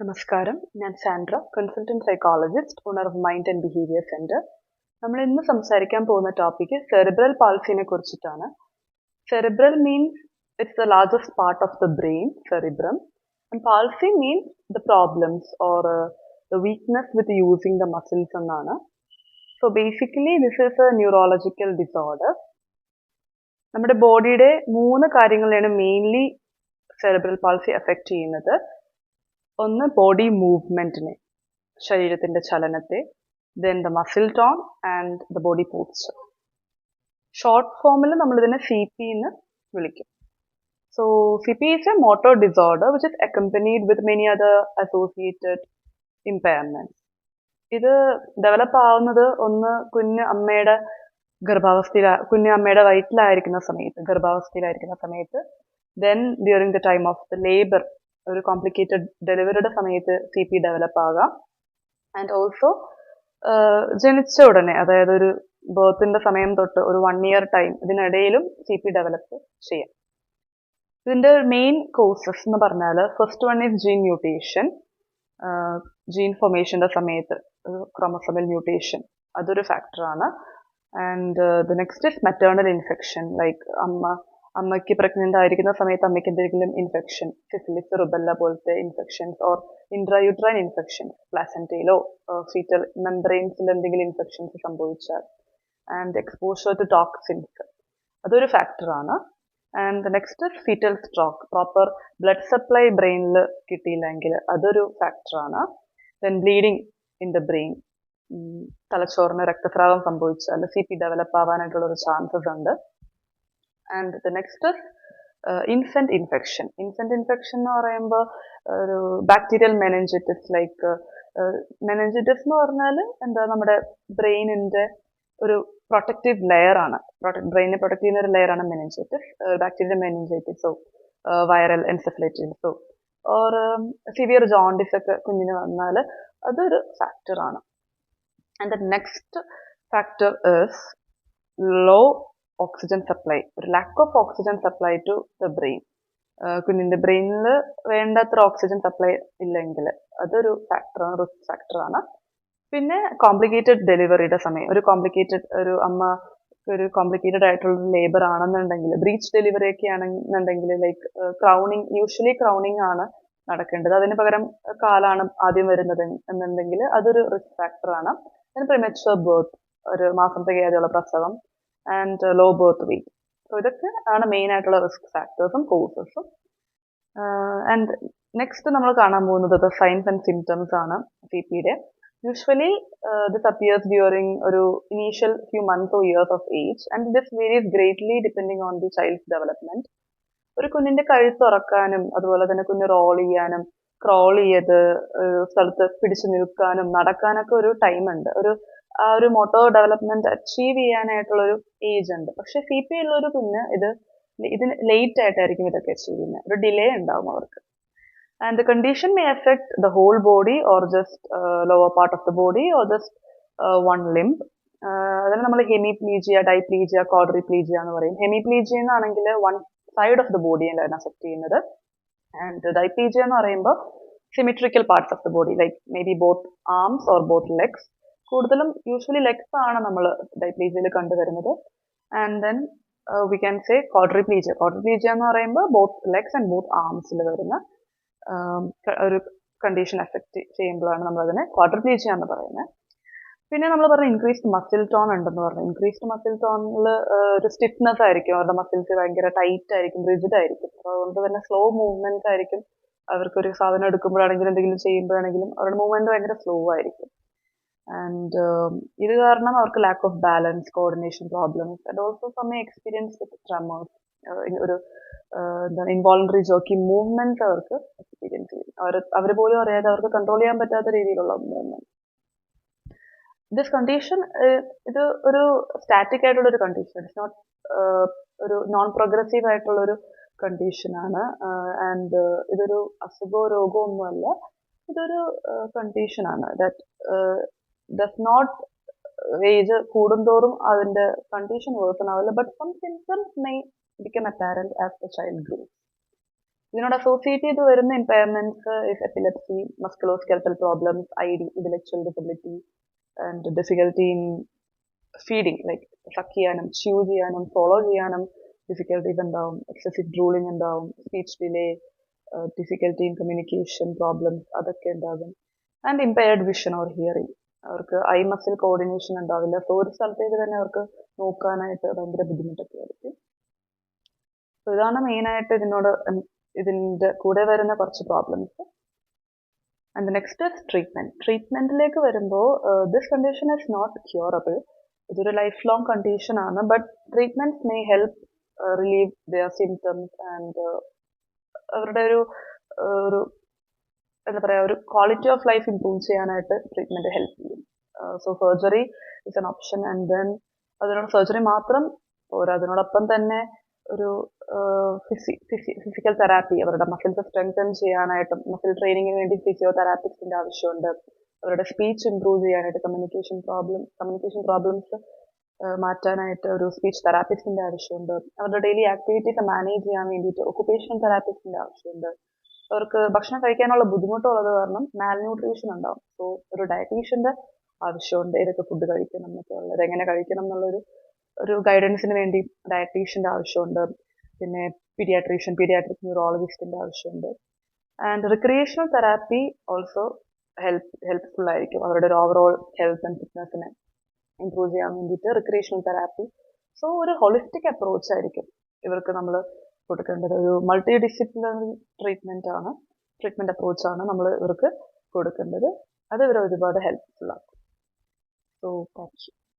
നമസ്കാരം, ഞാൻ Sandra, consultant psychologist, owner of mind and behaviour centre. നമ്മൾ ഇന്ന് സംസാരിക്കാൻ പോകുന്ന ടോപ്പിക് സെറിബ്രൽ പാൾസിനെ കുറിച്ചിട്ടാണ്. Cerebral means it's the largest part of the brain, cerebrum, and palsy means the problems or the weakness with using the muscles എന്നാണ്. So basically this is a neurological disorder. നമ്മുടെ ബോഡിയുടെ 3 കാര്യങ്ങളെയാണ് mainly cerebral palsy effect ചെയ്യുന്നത്. ഒന്ന് body മൂവ്മെന്റിനെ, ശരീരത്തിന്റെ ചലനത്തെ, then the muscle tone and the body posture. Short ഫോമിൽ നമ്മൾ ഇതിനെ CP എന്ന് വിളിക്കും. So CP is a motor disorder which is accompanied with many other associated impairments. ഇത് ഡെവലപ്പ് ആവുന്നത് ഒന്ന് കുഞ്ഞ് അമ്മയുടെ ഗർഭാവസ്ഥയിലായിരിക്കുന്ന സമയത്ത്, then during the time of the labour, ഒരു കോംപ്ലിക്കേറ്റഡ് ഡെലിവറിയുടെ സമയത്ത് CP ഡെവലപ്പ് ആകാം. ആൻഡ് ഓൾസോ ജനിച്ച ഉടനെ, അതായത് ഒരു ബർത്തിന്റെ സമയം തൊട്ട് ഒരു 1 year ടൈം, ഇതിനിടയിലും CP ഡെവലപ്പ് ചെയ്യാം. ഇതിന്റെ മെയിൻ കോസസ് എന്ന് പറഞ്ഞാൽ, first one is gene mutation. Gene ഫോർമേഷന്റെ സമയത്ത് ക്രോമസോമൽ മ്യൂട്ടേഷൻ, അതൊരു ഫാക്ടറാണ്. And the next is maternal infection, like അമ്മയ്ക്ക് പ്രഗ്നന്റ് ആയിരിക്കുന്ന സമയത്ത് അമ്മയ്ക്ക് എന്തെങ്കിലും ഇൻഫെക്ഷൻ, സിഫിലിസ്, റുബെല്ല പോലത്തെ ഇൻഫെക്ഷൻസ്, ഓർ ഇൻട്രായൂട്രൈൻ ഇൻഫെക്ഷൻസ്, പ്ലാസന്റയിലോ ഫീറ്റൽ മെംബ്രെയിൻസിൽ എന്തെങ്കിലും ഇൻഫെക്ഷൻസ് സംഭവിച്ചാൽ, ആൻഡ് എക്സ്പോഷർ ടു ടോക്സിൻസ്, അതൊരു ഫാക്ടറാണ്. And next fetal stroke, proper blood supply ബ്രെയിനിൽ കിട്ടിയില്ലെങ്കിൽ അതൊരു ഫാക്ടറാണ്. Then bleeding in the brain, തലച്ചോറിന് രക്തസ്രാവം സംഭവിച്ചാൽ CP ഡെവലപ്പ് ആവാനായിട്ടുള്ള ഒരു ചാൻസസ് ഉണ്ട്. And the next infant infection. Infant infection എന്ന് പറയുമ്പോൾ ഒരു ബാക്ടീരിയൽ മെനഞ്ചിറ്റിസ്, ലൈക്ക് മെനഞ്ചിറ്റിസ് എന്ന് പറഞ്ഞാൽ എന്താ, നമ്മുടെ ബ്രെയിനിന്റെ ഒരു പ്രൊട്ടക്റ്റീവ് ലെയർ ആണ്, ബ്രെയിനെ പ്രൊട്ടക്ട് ചെയ്യുന്ന ഒരു ലെയർ ആണ് മെനഞ്ചൈറ്റിസ്. ബാക്ടീരിയൽ മെനഞ്ചൈറ്റിസോ വൈറൽ എൻസെഫലൈറ്റിസോ ഓർ സിവിയർ ജോണ്ടിസ് ഒക്കെ കുഞ്ഞിന് വന്നാൽ അതൊരു ഫാക്ടറാണ്. And the next factor is low oxygen supply, ഒരു lack of oxygen supply to the brain. കുഞ്ഞിന്റെ ബ്രെയിനിൽ വേണ്ടത്ര ഓക്സിജൻ സപ്ലൈ ഇല്ലെങ്കിൽ അതൊരു ഫാക്ടറാണ്, റിസ്ക് ഫാക്ടറാണ്. പിന്നെ കോംപ്ലിക്കേറ്റഡ് ഡെലിവറിയുടെ സമയം, ഒരു അമ്മ ഒരു കോംപ്ലിക്കേറ്റഡ് ആയിട്ടുള്ള ലേബർ ആണെന്നുണ്ടെങ്കിൽ, ബ്രീച്ച് ഡെലിവറി ഒക്കെ ആണെന്നുണ്ടെങ്കിൽ, ലൈക്ക് ക്രൗണിങ്, യൂഷ്വലി ക്രൗണിങ് ആണ് നടക്കേണ്ടത്, അതിന് പകരം കാലാണ് ആദ്യം വരുന്നത് എന്നുണ്ടെങ്കിൽ അതൊരു റിസ്ക് ഫാക്ടറാണ്. പിന്നെ പ്രിമച്വർ ബർത്ത്, ഒരു മാസം തികയാതെയുള്ള പ്രസവം, and low birth weight. So ഇതൊക്കെ ആണ് മെയിൻ ആയിട്ടുള്ള റിസ്ക് ഫാക്ടേഴ്സും കോസസും. ആൻഡ് നെക്സ്റ്റ് നമ്മൾ കാണാൻ പോകുന്നത് സൈൻസ് ആൻഡ് സിംറ്റംസ് ആണ് CPയുടെ. യൂഷ്വലി this appears during ഒരു initial few months or years of age, and this varies greatly depending on the child's development. ഒരു കുഞ്ഞിന്റെ കഴുത്ത് തുറക്കാനും, അതുപോലെ തന്നെ കുഞ്ഞ് റോൾ ചെയ്യാനും, ക്രോൾ ചെയ്ത് സ്ഥലത്ത് പിടിച്ചു നിൽക്കാനും നടക്കാനൊക്കെ ഒരു ടൈം ഉണ്ട്, ആ ഒരു മോട്ടോർ ഡെവലപ്മെന്റ് അച്ചീവ് ചെയ്യാനായിട്ടുള്ള ഒരു ഏജ് ഉണ്ട്. പക്ഷെ CP ഉള്ള ഒരു കുഞ്ഞ് ഇതിന് ലേറ്റ് ആയിട്ടായിരിക്കും ഇതൊക്കെ അച്ചീവ് ചെയ്യുന്നത്, ഒരു ഡിലേ ഉണ്ടാവും അവർക്ക്. And the condition may affect the whole body or just lower part of the body or just one limb. അതിന് നമ്മൾ ഹെമിപ്ലീജിയ, ഡൈപ്ലീജിയ, ക്വാഡ്രിപ്ലീജിയ എന്ന് പറയും. ഹെമിപ്ലീജിയ എന്നാണെങ്കിൽ വൺ സൈഡ് ഓഫ് ദ ബോഡിയാണ് അഫക്ട് ചെയ്യുന്നത്. ആൻഡ് ഡൈപ്ലീജിയ എന്ന് പറയുമ്പോൾ symmetrical parts of the body, like maybe both arms or both legs. കൂടുതലും യൂഷ്വലി ലെഗ്സ് ആണ് നമ്മൾ ഡൈപ്ലീജിയയിൽ കണ്ടുവരുന്നത്. And then we can say quadriplegia. Quadriplegia എന്ന് പറയുമ്പോൾ ബോത്ത് ലെഗ്സ് ആൻഡ് ബോത്ത് ആംസിൽ വരുന്ന ഒരു കണ്ടീഷൻ എഫക്ട് ചെയ്യുമ്പോഴാണ് നമ്മൾ അതിനെ ക്വാഡ്രിപ്ലീജിയ എന്ന് പറയുന്നത്. പിന്നെ നമ്മൾ പറഞ്ഞ ഇൻക്രീസ്ഡ് മസിൽ ടോൺ ഉണ്ടെന്ന് പറഞ്ഞു. ഇൻക്രീസ്ഡ് മസിൽ ടോണിൽ ഒരു സ്റ്റിഫ്നെസ് ആയിരിക്കും, അവരുടെ മസിൽസ് ഭയങ്കര ടൈറ്റ് ആയിരിക്കും, റിജിഡ് ആയിരിക്കും. അതുകൊണ്ട് തന്നെ സ്ലോ മൂവ്മെന്റ് ആയിരിക്കും. അവർക്കൊരു സാധനം എടുക്കുമ്പോഴാണെങ്കിലും എന്തെങ്കിലും ചെയ്യുമ്പോഴാണെങ്കിലും അവരുടെ മൂവ്മെന്റ് ഭയങ്കര സ്ലോ ആയിരിക്കും. ആൻഡ് ഇത് കാരണം അവർക്ക് lack of balance, coordination problems, and also some experience with tremors, ഒരു എന്താണ് ഇൻവോളണ്ടറി ജോക്കി മൂവ്മെന്റ്സ് അവർക്ക് എക്സ്പീരിയൻസ് ചെയ്യും. അവർ പോലും അറിയാതെ അവർക്ക് കൺട്രോൾ ചെയ്യാൻ പറ്റാത്ത രീതിയിലുള്ള മൂവ്മെന്റ്. ദിസ് കണ്ടീഷൻ, ഇത് ഒരു സ്റ്റാറ്റിക് ആയിട്ടുള്ള ഒരു കണ്ടീഷൻ, ഇറ്റ്സ് നോട്ട് ഒരു നോൺ പ്രോഗ്രസീവ് ആയിട്ടുള്ള ഒരു കണ്ടീഷനാണ്. ആൻഡ് ഇതൊരു അസുഖമോ രോഗമോ ഒന്നുമല്ല, ഇതൊരു കണ്ടീഷനാണ് ദാറ്റ് ഡസ് നോട്ട്, ഏജ് കൂടുന്തോറും അതിന്റെ കണ്ടീഷൻ വേഴ്സൺ ആവില്ല, but some symptoms may become apparent as the child grows. ഇതിനോട് അസോസിയേറ്റ് ചെയ്ത് വരുന്ന impairments is epilepsy, musculoskeletal problems, ID, intellectual disability and difficulty in feeding, like suck ചെയ്യാനും chew ചെയ്യാനും follow ചെയ്യാനും difficulties ഉണ്ടാവും, എക്സസീവ് ഡ്രൂളിംഗ് ഉണ്ടാവും, speech delay, difficulty in communication problems അതൊക്കെ ഉണ്ടാകും. And impaired vision or hearing, അവർക്ക് ഐ മസിൽ കോർഡിനേഷൻ ഉണ്ടാവില്ല. So ഒരു സ്ഥലത്തേക്ക് തന്നെ അവർക്ക് നോക്കാനായിട്ട് ഭയങ്കര ബുദ്ധിമുട്ടൊക്കെ ആയിരിക്കും. സോ ഇതാണ് മെയിനായിട്ട് ഇതിന്റെ കൂടെ വരുന്ന കുറച്ച് problems. And next is treatment. ട്രീറ്റ്മെന്റിലേക്ക് വരുമ്പോൾ this condition is not curable. ഇതൊരു ലൈഫ് ലോങ് കണ്ടീഷൻ ആണ്. But treatments may help relieve their symptoms and അവരുടെ ഒരു എന്താ പറയുക, ഒരു ക്വാളിറ്റി ഓഫ് ലൈഫ് ഇംപ്രൂവ് ചെയ്യാനായിട്ട് ട്രീറ്റ്മെന്റ് ഹെൽപ്പ് ചെയ്യും. So surgery is an option. And then അതിനോട് സർജറി മാത്രം പോരാ, അതിനോടൊപ്പം തന്നെ ഒരു ഫിസിക്കൽ തെറാപ്പി, അവരുടെ മസിൽസ് സ്ട്രെങ്തൻ ചെയ്യാനായിട്ടും മസിൽ ട്രെയിനിങ്ങിന് വേണ്ടി ഫിസിയോതെറാപ്പിസ്റ്റിന്റെ ആവശ്യമുണ്ട്. അവരുടെ സ്പീച്ച് ഇംപ്രൂവ് ചെയ്യാനായിട്ട്, കമ്മ്യൂണിക്കേഷൻ പ്രോബ്ലംസ് മാറ്റാനായിട്ട് ഒരു സ്പീച്ച് തെറാപ്പിസ്റ്റിന്റെ ആവശ്യമുണ്ട്. അവരുടെ ഡെയിലി ആക്ടിവിറ്റീസ് മാനേജ് ചെയ്യാൻ വേണ്ടിയിട്ട് ഒക്കുപേഷണൽ തെറാപ്പിസ്റ്റിന്റെ ആവശ്യമുണ്ട്. അവർക്ക് ഭക്ഷണം കഴിക്കാനുള്ള ബുദ്ധിമുട്ടുള്ളത് കാരണം മാൽന്യൂട്രീഷൻ ഉണ്ടാവും. സോ ഒരു ഡയറ്റീഷ്യന്റെ ആവശ്യമുണ്ട്. ഏതൊക്കെ ഫുഡ് കഴിക്കണം എന്നൊക്കെ ഉള്ളത്, എങ്ങനെ കഴിക്കണം ഒരു ഗൈഡൻസിന് വേണ്ടി ഡയറ്റീഷ്യന്റെ ആവശ്യമുണ്ട്. പിന്നെ പീഡിയാട്രിക് ന്യൂറോളജിസ്റ്റിന്റെ ആവശ്യമുണ്ട്. And recreational therapy also helpful ആയിരിക്കും അവരുടെ ഒരു ഓവറോൾ ഹെൽത്ത് ആൻഡ് ഫിറ്റ്നസിനെ ഇംപ്രൂവ് ചെയ്യാൻ വേണ്ടിയിട്ട് റിക്രിയേഷണൽ തെറാപ്പി. സോ ഒരു ഹോളിസ്റ്റിക് അപ്രോച്ച് ആയിരിക്കും ഇവർക്ക് നമ്മൾ കൊടുക്കേണ്ടത്. ഒരു മൾട്ടി ഡിസിപ്ലിനറി ട്രീറ്റ്മെന്റ് അപ്രോച്ചാണ് നമ്മൾ ഇവർക്ക് കൊടുക്കേണ്ടത്. അത് ഇവരെ ഒരുപാട് ഹെൽപ്ഫുൾ ആക്കും. So thank you.